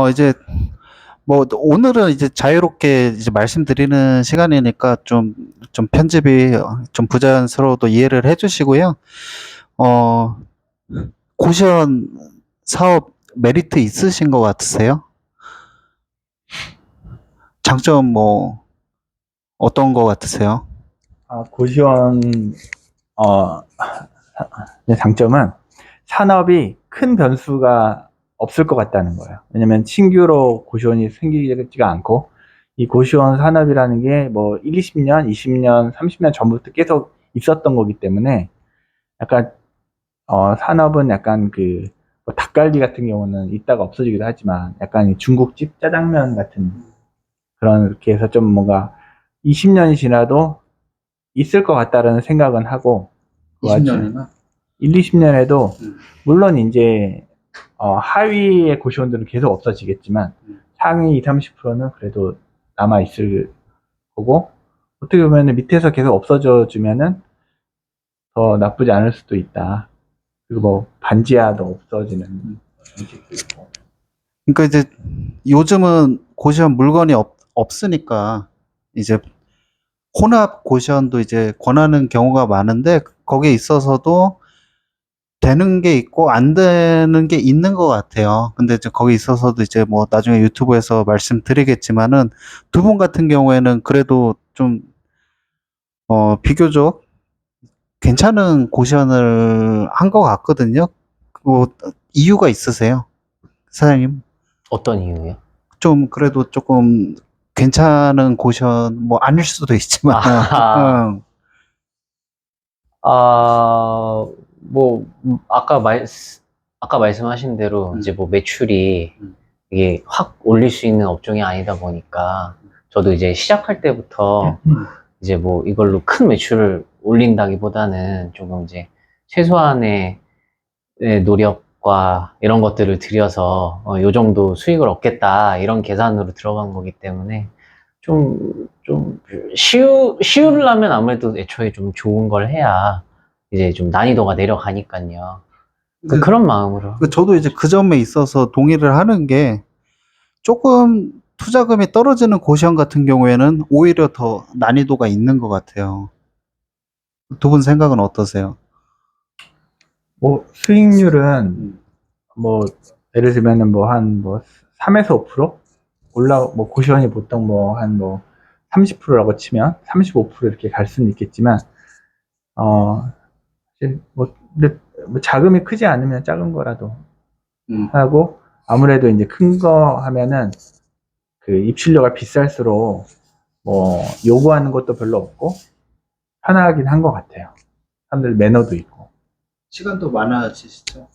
이제 뭐 오늘은 이제 자유롭게 이제 말씀드리는 시간이니까 좀 편집이 좀 부자연스러워도 이해를 해주시고요. 어, 고시원 사업 메리트 있으신 것 같으세요? 장점 뭐 어떤 것 같으세요? 고시원, 어, 장점은 산업이 큰 변수가 없을 것 같다는 거예요. 왜냐면 신규로 고시원이 생기지가 않고, 이 고시원 산업이라는 게 뭐 1, 20년, 20년, 30년 전부터 계속 있었던 거기 때문에 약간, 산업은 약간 뭐 닭갈비 같은 경우는 있다가 없어지기도 하지만 약간 이 중국집 짜장면 같은 그런, 이렇게 해서 좀 뭔가 20년이 지나도 있을 것 같다라는 생각은 하고, 20년이나? 1, 20년에도 물론 이제 하위의 고시원들은 계속 없어지겠지만 상위 2, 30%는 그래도 남아 있을 거고, 어떻게 보면 밑에서 계속 없어져 주면은 더 나쁘지 않을 수도 있다. 그리고 뭐 반지하도 없어지는 방식도 있고. 그러니까 이제 요즘은 고시원 물건이 없으니까 이제 혼합 고시원도 이제 권하는 경우가 많은데 거기에 있어서도 되는 게 있고 안 되는 게 있는 것 같아요. 근데 이제 거기 있어서도 이제 뭐 나중에 유튜브에서 말씀드리겠지만은 두 분 같은 경우에는 그래도 좀 비교적 괜찮은 고시원을 한 것 같거든요. 뭐 이유가 있으세요, 사장님? 어떤 이유요? 좀 그래도 조금 괜찮은 고시원 뭐 아닐 수도 있지만 아, 응. 뭐, 아까 말씀하신 대로 이제 뭐 매출이 음. 이게 확 올릴 수 있는 업종이 아니다 보니까 저도 이제 시작할 때부터 이제 뭐 이걸로 큰 매출을 올린다기보다는 조금 이제 최소한의 노력과 이런 것들을 들여서 요 정도 수익을 얻겠다 이런 계산으로 들어간 거기 때문에 좀 쉬우려면 아무래도 애초에 좀 좋은 걸 해야 이제 좀 난이도가 내려가니까요. 그런 마음으로. 저도 이제 그 점에 있어서 동의를 하는 게 조금 투자금이 떨어지는 고시원 같은 경우에는 오히려 더 난이도가 있는 것 같아요. 두 분 생각은 어떠세요? 뭐 수익률은 뭐 예를 들면은 뭐 한 뭐 3에서 5% 뭐 고시원이 보통 뭐 한 뭐 30%라고 치면 35% 이렇게 갈 수는 있겠지만, 사실 근데 뭐 자금이 크지 않으면 작은 거라도 하고, 아무래도 이제 큰 거 하면은 그 입실료가 비쌀수록 뭐 요구하는 것도 별로 없고 편하긴 한 것 같아요. 사람들 매너도 있고. 시간도 많아지시죠?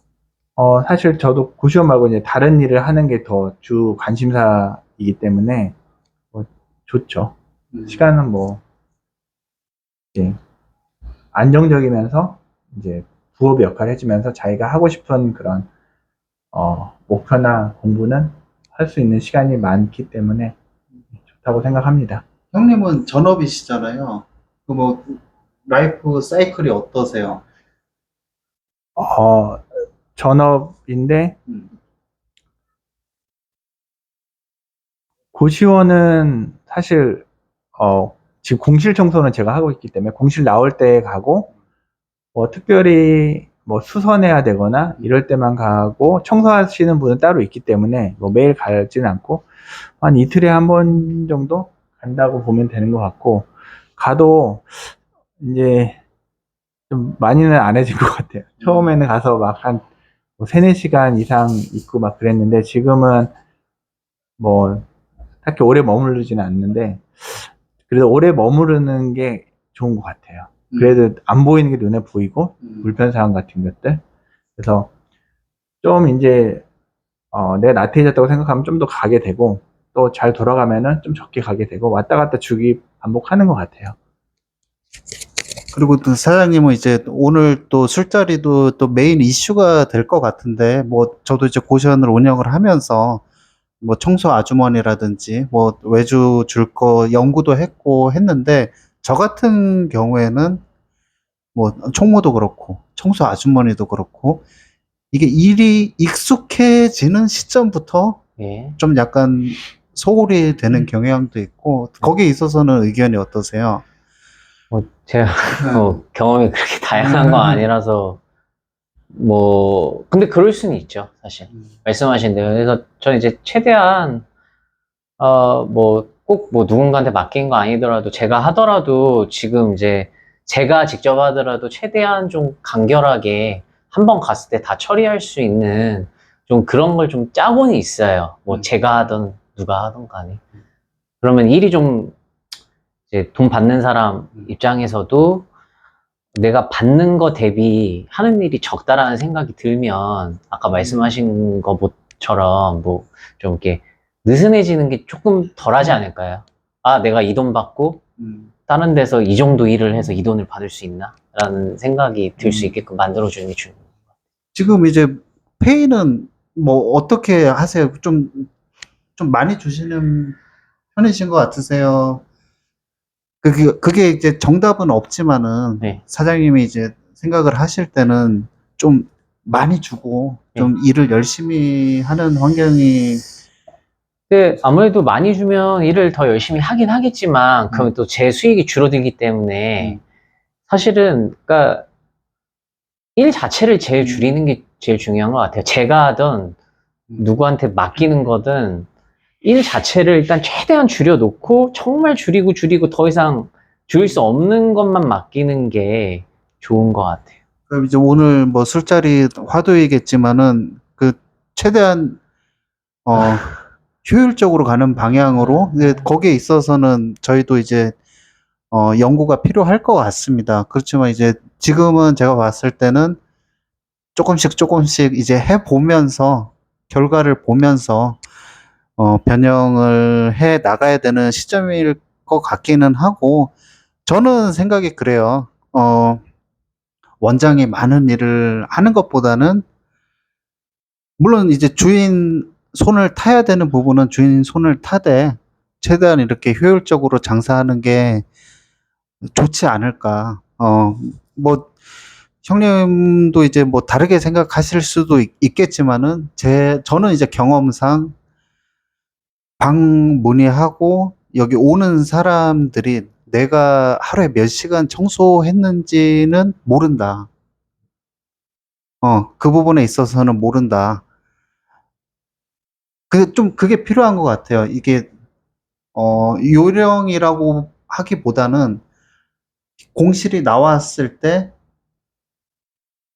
사실 저도 고시원 말고 이제 다른 일을 하는 게 더 주 관심사이기 때문에 뭐 좋죠. 시간은 뭐 이제 안정적이면서 이제 부업의 역할을 해주면서 자기가 하고 싶은 그런 목표나 공부는 할 수 있는 시간이 많기 때문에 좋다고 생각합니다. 형님은 전업이시잖아요. 그 뭐 라이프 사이클이 어떠세요? 전업인데 음. 고시원은 사실 지금 공실 청소는 제가 하고 있기 때문에 공실 나올 때 가고, 뭐 특별히 뭐 수선해야 되거나 이럴 때만 가고, 청소하시는 분은 따로 있기 때문에 뭐 매일 가지는 않고 한 이틀에 한 번 정도 간다고 보면 되는 것 같고, 가도 이제 좀 많이는 안 해진 것 같아요. 처음에는 가서 막 한 뭐 3, 4시간 이상 있고 막 그랬는데, 지금은 뭐 딱히 오래 머무르지는 않는데 그래도 오래 머무르는 게 좋은 것 같아요. 그래도 안 보이는 게 눈에 보이고 불편사항 같은 것들. 그래서 좀 이제 내가 나태해졌다고 생각하면 좀 더 가게 되고, 또 잘 돌아가면은 좀 적게 가게 되고, 왔다 갔다 주기 반복하는 것 같아요. 그리고 또 사장님은 이제 오늘 또 술자리도 또 메인 이슈가 될 것 같은데, 뭐 저도 이제 고시원을 운영을 하면서 뭐 청소 아주머니라든지 뭐 외주 줄 거 연구도 했고 했는데, 저 같은 경우에는 뭐 총무도 그렇고 청소 아주머니도 그렇고 이게 일이 익숙해지는 시점부터 예. 좀 약간 소홀히 되는 경향도 있고 거기에 있어서는 의견이 어떠세요? 뭐 제가 경험이 그렇게 다양한 건 아니라서 근데 그럴 수는 있죠, 사실. 말씀하신 대로. 그래서 저는 이제 최대한 꼭 누군가한테 맡긴 거 아니더라도 제가 하더라도 지금 이제 제가 직접 하더라도 최대한 좀 간결하게 한 번 갔을 때 다 처리할 수 있는 좀 그런 걸 좀 짜고는 있어요. 제가 하든 누가 하든 간에. 그러면 일이 좀 이제 돈 받는 사람 입장에서도 내가 받는 거 대비 하는 일이 적다라는 생각이 들면 아까 말씀하신 것처럼 좀 이렇게 느슨해지는 게 조금 덜하지 않을까요? 아, 내가 이 돈 받고 다른 데서 이 정도 일을 해서 이 돈을 받을 수 있나? 라는 생각이 들 수 있게끔 만들어주는 게 중요해요. 지금 이제 페이는 뭐 어떻게 하세요? 좀 많이 주시는 편이신 것 같으세요? 그게 이제 정답은 없지만은 네. 사장님이 이제 생각을 하실 때는 좀 많이 주고 좀 일을 열심히 하는 환경이 근데 아무래도 많이 주면 일을 더 열심히 하긴 하겠지만 그러면 또 제 수익이 줄어들기 때문에 사실은 그러니까 일 자체를 제일 줄이는 게 제일 중요한 것 같아요. 제가 하든 누구한테 맡기는 거든 일 자체를 일단 최대한 줄여놓고 정말 줄이고 더 이상 줄일 수 없는 것만 맡기는 게 좋은 것 같아요. 그럼 이제 오늘 뭐 술자리 화두이겠지만은 그 최대한 효율적으로 가는 방향으로 근데 거기에 있어서는 저희도 이제 연구가 필요할 것 같습니다. 그렇지만 이제 지금은 제가 봤을 때는 조금씩 이제 해보면서 결과를 보면서 변형을 해 나가야 되는 시점일 것 같기는 하고 저는 생각이 그래요. 원장이 많은 일을 하는 것보다는 물론 이제 주인 손을 타야 되는 부분은 주인 손을 타되 최대한 이렇게 효율적으로 장사하는 게 좋지 않을까. 뭐 형님도 이제 뭐 다르게 생각하실 수도 있겠지만은 저는 이제 경험상 방 문의하고 여기 오는 사람들이 내가 하루에 몇 시간 청소했는지는 모른다. 그 부분에 있어서는 모른다. 그게 필요한 것 같아요. 이게, 요령이라고 하기보다는 공실이 나왔을 때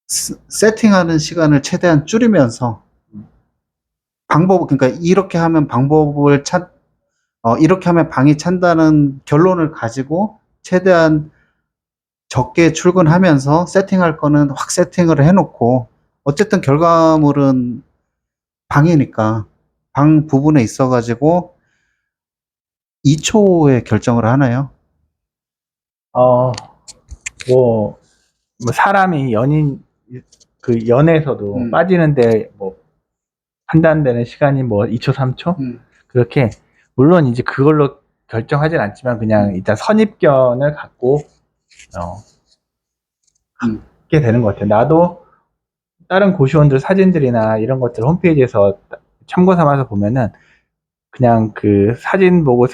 세팅하는 시간을 최대한 줄이면서 그러니까 이렇게 하면 방이 찬다는 결론을 가지고 최대한 적게 출근하면서 세팅할 거는 확 세팅을 해놓고 어쨌든 결과물은 방이니까 방 부분에 있어가지고 2초에 결정을 하나요? 뭐 사람이 연애에서도 빠지는데 판단되는 시간이 2초, 3초? 그렇게, 물론 이제 그걸로 결정하진 않지만 그냥 일단 선입견을 갖고, 갖게 되는 것 같아요. 나도 다른 고시원들 사진들이나 이런 것들 홈페이지에서 참고 삼아서 보면은 그냥 그 사진 보고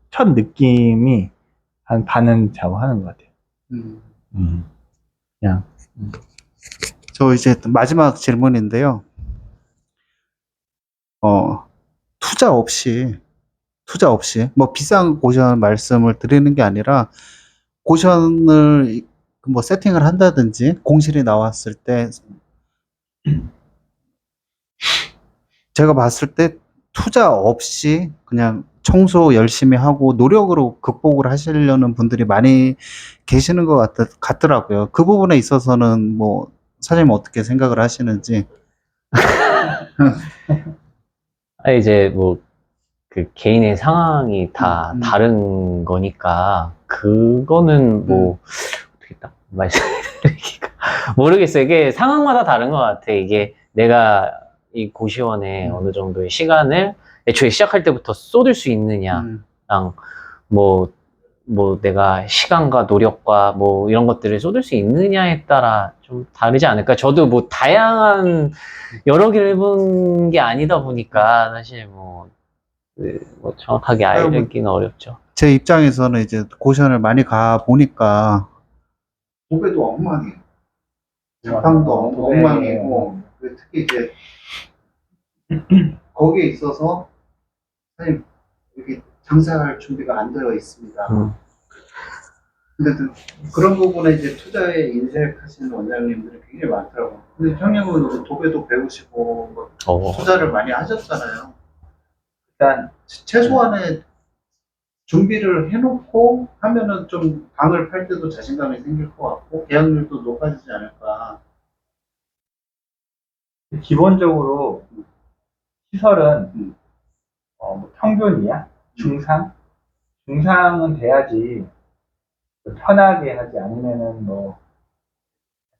첫 느낌이 한 반은 좌우하는 것 같아요. 그냥. 저 이제 마지막 질문인데요. 투자 없이 뭐 비싼 고시원 말씀을 드리는 게 아니라 고시원을 뭐 세팅을 한다든지 공실이 나왔을 때 제가 봤을 때 투자 없이 그냥 청소 열심히 하고 노력으로 극복을 하시려는 분들이 많이 계시는 것 같더라고요. 그 부분에 있어서는 뭐 사장님 어떻게 생각을 하시는지. 이제 그 개인의 상황이 다 다른 거니까 그거는 어떻게 딱 말씀드리기가 모르겠어요. 이게 상황마다 다른 것 같아. 이게 내가 이 고시원에 어느 정도의 시간을 애초에 시작할 때부터 쏟을 수 있느냐랑 뭐 내가 시간과 노력과 뭐 이런 것들을 쏟을 수 있느냐에 따라 좀 다르지 않을까. 저도 뭐 다양한 여러 개를 해본 게 아니다 보니까 사실 뭐 정확하게 알기는 어렵죠. 제 입장에서는 이제 고시원을 많이 가 보니까 도배도 엉망이에요. 장판도 엉망이고 특히 이제 거기에 있어서 사실 여기 장사할 준비가 안 되어 있습니다. 근데 그런 부분에 이제 투자에 인색하시는 원장님들이 굉장히 많더라고요. 근데 형님은 도배도 배우시고 뭐 투자를 많이 하셨잖아요. 일단 최소한의 준비를 해놓고 하면은 좀 방을 팔 때도 자신감이 생길 것 같고 계약률도 높아지지 않을까. 기본적으로 시설은 뭐 평균이야? 중상? 중상은 돼야지 편하게 하지 않으면은 뭐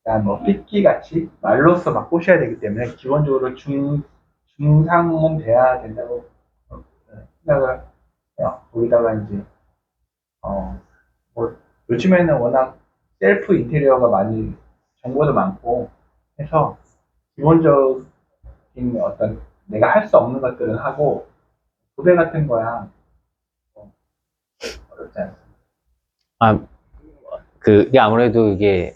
약간 뭐 삐끼 같이 말로써 막 꼬셔야 되기 때문에 기본적으로 중상은 돼야 된다고 생각을 해요. 거기다가 이제 뭐 요즘에는 워낙 셀프 인테리어가 많이 정보도 많고 해서 기본적인 어떤 내가 할 수 없는 것들은 하고 도배 같은 거야 어렵지 않습니다. 이게 아무래도 이게,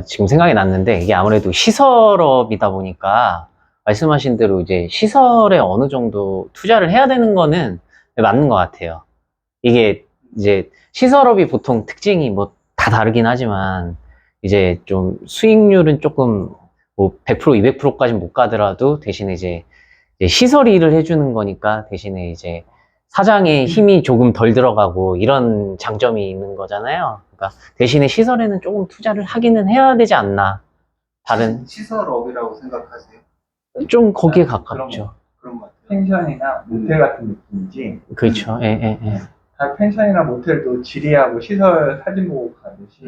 지금 생각이 났는데, 이게 아무래도 시설업이다 보니까, 말씀하신 대로 이제 시설에 어느 정도 투자를 해야 되는 거는 맞는 것 같아요. 이게 이제 시설업이 보통 특징이 뭐 다 다르긴 하지만, 이제 좀 수익률은 조금 뭐 100%, 200%까지는 못 가더라도 대신에 이제 시설 일을 해주는 거니까 대신에 이제 사장의 힘이 조금 덜 들어가고 이런 장점이 있는 거잖아요. 그러니까 대신에 시설에는 조금 투자를 하기는 해야 되지 않나. 다른 시설업이라고 생각하세요? 좀 거기에 가깝죠. 그런 것 같아요. 펜션이나 모텔 같은 느낌이지. 그렇죠. 예. 다 펜션이나 모텔도 지리하고 시설 사진 보고 가듯이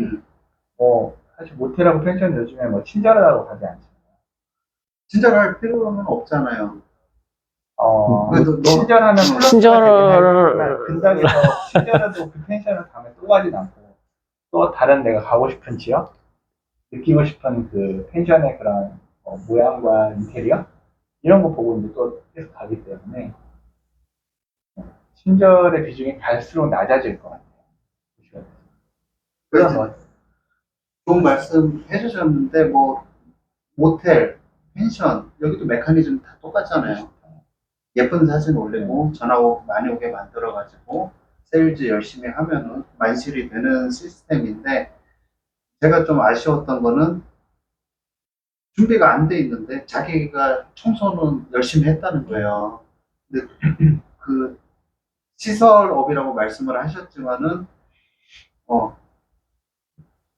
뭐 사실 모텔하고 펜션 요즘에 뭐 친절하다고 가지 않잖아요. 친절할 필요는 없잖아요. 그래도 친절하면 플러스가 근당에서 친절해도 그 펜션을 다음에 또 가진 않고 또 다른 내가 가고 싶은 지역, 느끼고 싶은 그 펜션의 그런 모양과 인테리어 이런 거 보고 이제 또 계속 가기 때문에 친절의 비중이 갈수록 낮아질 것 같아요. 그래서 좋은 말씀 해주셨는데 뭐 모텔, 펜션 여기도 메커니즘 다 똑같잖아요. 예쁜 사진 올리고 전화 많이 오게 만들어가지고 세일즈 열심히 하면은 만실이 되는 시스템인데 제가 좀 아쉬웠던 거는 준비가 안 돼 있는데 자기가 청소는 열심히 했다는 거예요. 근데 그 시설업이라고 말씀을 하셨지만은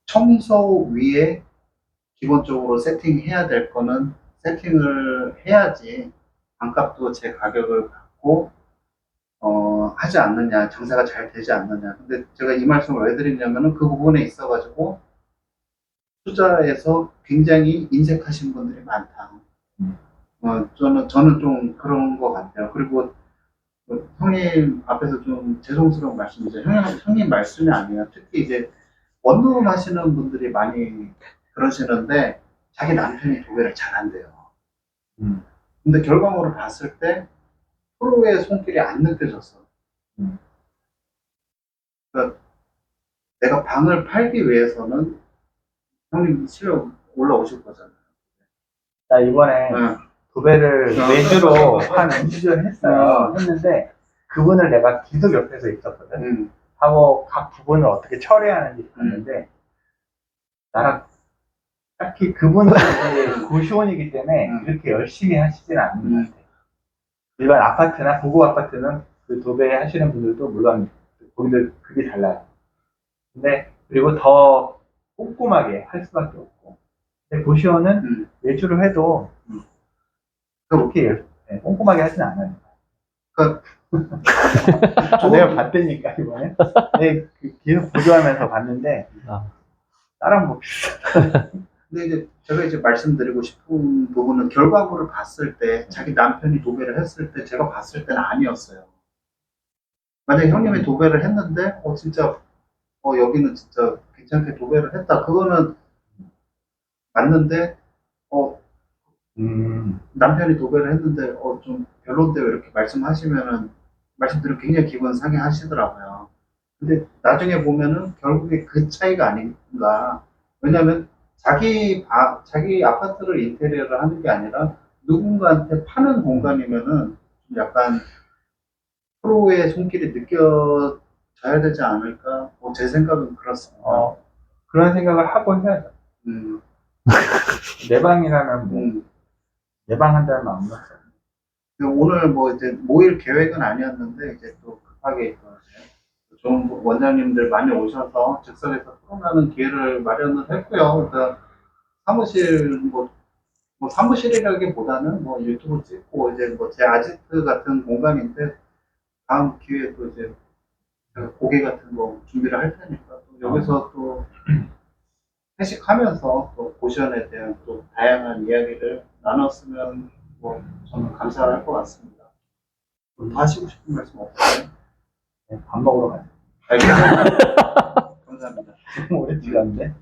청소 위에 기본적으로 세팅해야 될 거는 세팅을 해야지 반값도 제 가격을 받고 하지 않느냐, 장사가 잘 되지 않느냐. 근데 제가 이 말씀을 왜 드리냐면은 그 부분에 있어가지고 투자에서 굉장히 인색하신 분들이 많다. 저는 좀 그런 것 같아요. 그리고 형님 앞에서 좀 죄송스러운 말씀이죠. 형님 말씀이 아니에요. 특히 이제 원룸 하시는 분들이 많이 그러시는데 자기 남편이 도배를 잘한대요. 근데 결과물을 봤을 때 프로의 손길이 안 느껴졌어. 그러니까 내가 방을 팔기 위해서는 형님 실력 올라오실 거잖아요. 나 이번에 도배를 외주로 한 2주를 했어요. 했는데 그분을 내가 계속 옆에서 있었거든. 하고 각 부분을 어떻게 처리하는지 봤는데 나랑 딱히 그분은 고시원이기 때문에 그렇게 열심히 하시진 않는 것 같아요. 일반 아파트나 고급 아파트는 그 도배 하시는 분들도 물론 거기들 그게 달라요. 근데 그리고 더 꼼꼼하게 할 수밖에 없고. 근데 고시원은 외주를 해도 그렇게 꼼꼼하게 하진 않아요. 내가 봤다니까 이번에. 계속 보조하면서 봤는데 다른 뭐 비슷하다. 근데 이제 제가 이제 말씀드리고 싶은 부분은 결과물을 봤을 때 자기 남편이 도배를 했을 때 제가 봤을 때는 아니었어요. 만약에 형님이 도배를 했는데, 진짜, 여기는 진짜 괜찮게 도배를 했다. 그거는 맞는데, 어, 남편이 도배를 했는데, 좀 별론데 왜 이렇게 말씀드리면 굉장히 기분 상해 하시더라고요. 근데 나중에 보면은 결국에 그 차이가 아닌가. 왜냐면 자기 아파트를 인테리어를 하는 게 아니라 누군가한테 파는 공간이면은 좀 약간 프로의 손길이 느껴져야 되지 않을까? 제 생각은 그렇습니다. 그런 생각을 하고 해야죠. 음, 내 방이라면 뭐, 음. 내 방 한 달만 안 맞죠. 오늘 뭐 이제 모일 계획은 아니었는데 이제 또 급하게 또 이제 좋은 원장님들 많이 오셔서 즉석에서 토론하는 기회를 마련을 했고요. 그러니까 사무실 뭐 사무실이라기보다는 뭐 유튜브 찍고 이제 뭐 제 아지트 같은 공간인데 다음 기회에 또 이제 제가 고개 같은 거 준비를 할 테니까 또 여기서 또 회식하면서 또 고시원에 대한 또 다양한 이야기를 나눴으면 뭐 저는 감사할 것 같습니다. 더 하시고 싶은 말씀 없어요? 네, 밥 먹으러 가요. 알겠습니다. 감사합니다. 너무 오래 찍었는데.